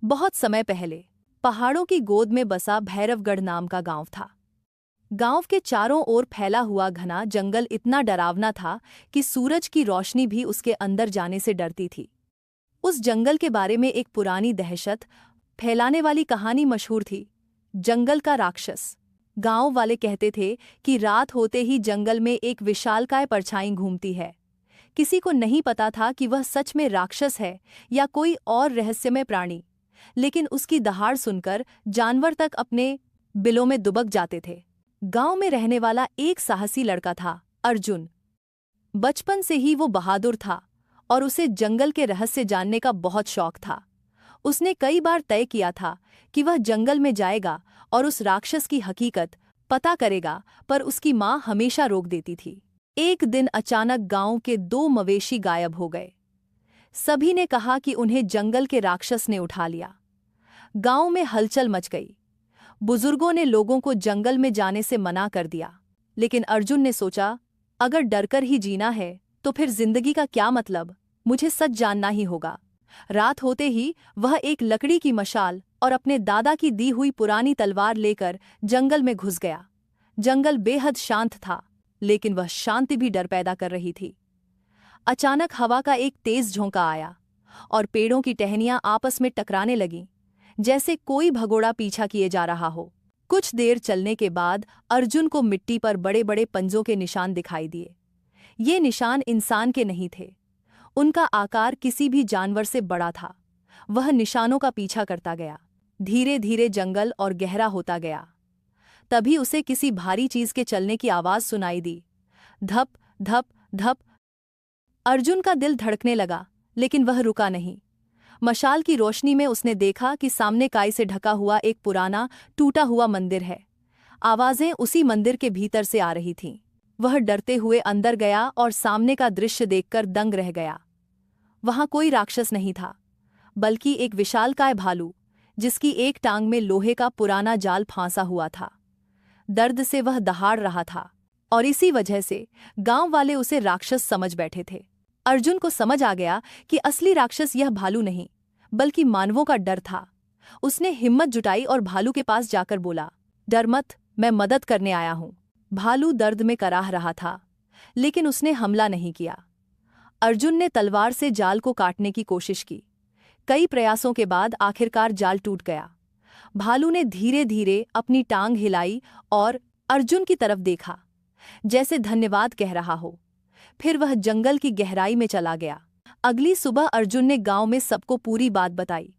बहुत समय पहले पहाड़ों की गोद में बसा भैरवगढ़ नाम का गांव था। गांव के चारों ओर फैला हुआ घना जंगल इतना डरावना था कि सूरज की रोशनी भी उसके अंदर जाने से डरती थी। उस जंगल के बारे में एक पुरानी दहशत फैलाने वाली कहानी मशहूर थी, जंगल का राक्षस। गांव वाले कहते थे कि रात होते ही जंगल में एक विशालकाय परछाई घूमती है। किसी को नहीं पता था कि वह सच में राक्षस है या कोई और रहस्यमय प्राणी, लेकिन उसकी दहाड़ सुनकर जानवर तक अपने बिलों में दुबक जाते थे। गांव में रहने वाला एक साहसी लड़का था, अर्जुन। बचपन से ही वो बहादुर था और उसे जंगल के रहस्य जानने का बहुत शौक था। उसने कई बार तय किया था कि वह जंगल में जाएगा और उस राक्षस की हकीकत पता करेगा, पर उसकी माँ हमेशा रोक देती थी। एक दिन अचानक गांव के 2 मवेशी गायब हो गए। सभी ने कहा कि उन्हें जंगल के राक्षस ने उठा लिया। गांव में हलचल मच गई। बुजुर्गों ने लोगों को जंगल में जाने से मना कर दिया, लेकिन अर्जुन ने सोचा, अगर डरकर ही जीना है तो फिर जिंदगी का क्या मतलब, मुझे सच जानना ही होगा। रात होते ही वह एक लकड़ी की मशाल और अपने दादा की दी हुई पुरानी तलवार लेकर जंगल में घुस गया। जंगल बेहद शांत था, लेकिन वह शांति भी डर पैदा कर रही थी। अचानक हवा का एक तेज झोंका आया और पेड़ों की टहनियां आपस में टकराने लगीं, जैसे कोई भगोड़ा पीछा किए जा रहा हो। कुछ देर चलने के बाद अर्जुन को मिट्टी पर बड़े बड़े पंजों के निशान दिखाई दिए। ये निशान इंसान के नहीं थे, उनका आकार किसी भी जानवर से बड़ा था। वह निशानों का पीछा करता गया। धीरे धीरे जंगल और गहरा होता गया। तभी उसे किसी भारी चीज के चलने की आवाज सुनाई दी। धप धप धप। अर्जुन का दिल धड़कने लगा, लेकिन वह रुका नहीं। मशाल की रोशनी में उसने देखा कि सामने काई से ढका हुआ एक पुराना टूटा हुआ मंदिर है। आवाजें उसी मंदिर के भीतर से आ रही थीं। वह डरते हुए अंदर गया और सामने का दृश्य देखकर दंग रह गया। वहां कोई राक्षस नहीं था, बल्कि एक विशालकाय भालू, जिसकी एक टांग में लोहे का पुराना जाल फांसा हुआ था। दर्द से वह दहाड़ रहा था और इसी वजह से गांव वाले उसे राक्षस समझ बैठे थे। अर्जुन को समझ आ गया कि असली राक्षस यह भालू नहीं, बल्कि मानवों का डर था। उसने हिम्मत जुटाई और भालू के पास जाकर बोला, डर मत, मैं मदद करने आया हूं। भालू दर्द में कराह रहा था, लेकिन उसने हमला नहीं किया। अर्जुन ने तलवार से जाल को काटने की कोशिश की। कई प्रयासों के बाद आखिरकार जाल टूट गया। भालू ने धीरे धीरे अपनी टांग हिलाई और अर्जुन की तरफ देखा, जैसे धन्यवाद कह रहा हो। फिर वह जंगल की गहराई में चला गया। अगली सुबह अर्जुन ने गांव में सबको पूरी बात बताई।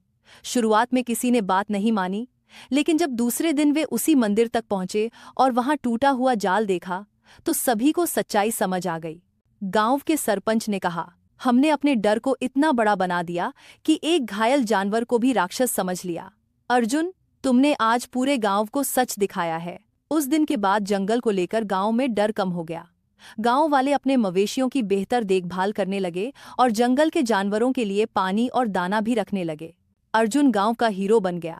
शुरुआत में किसी ने बात नहीं मानी, लेकिन जब दूसरे दिन वे उसी मंदिर तक पहुंचे और वहां टूटा हुआ जाल देखा, तो सभी को सच्चाई समझ आ गई। गांव के सरपंच ने कहा, हमने अपने डर को इतना बड़ा बना दिया कि एक घायल जानवर को भी राक्षस समझ लिया। अर्जुन, तुमने आज पूरे गांव को सच दिखाया है। उस दिन के बाद जंगल को लेकर गांव में डर कम हो गया। गांव वाले अपने मवेशियों की बेहतर देखभाल करने लगे और जंगल के जानवरों के लिए पानी और दाना भी रखने लगे। अर्जुन गांव का हीरो बन गया,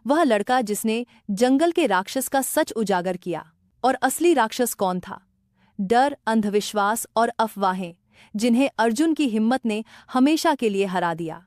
वह लड़का जिसने जंगल के राक्षस का सच उजागर किया। और असली राक्षस कौन था? डर, अंधविश्वास और अफवाहें, जिन्हें अर्जुन की हिम्मत ने हमेशा के लिए हरा दिया।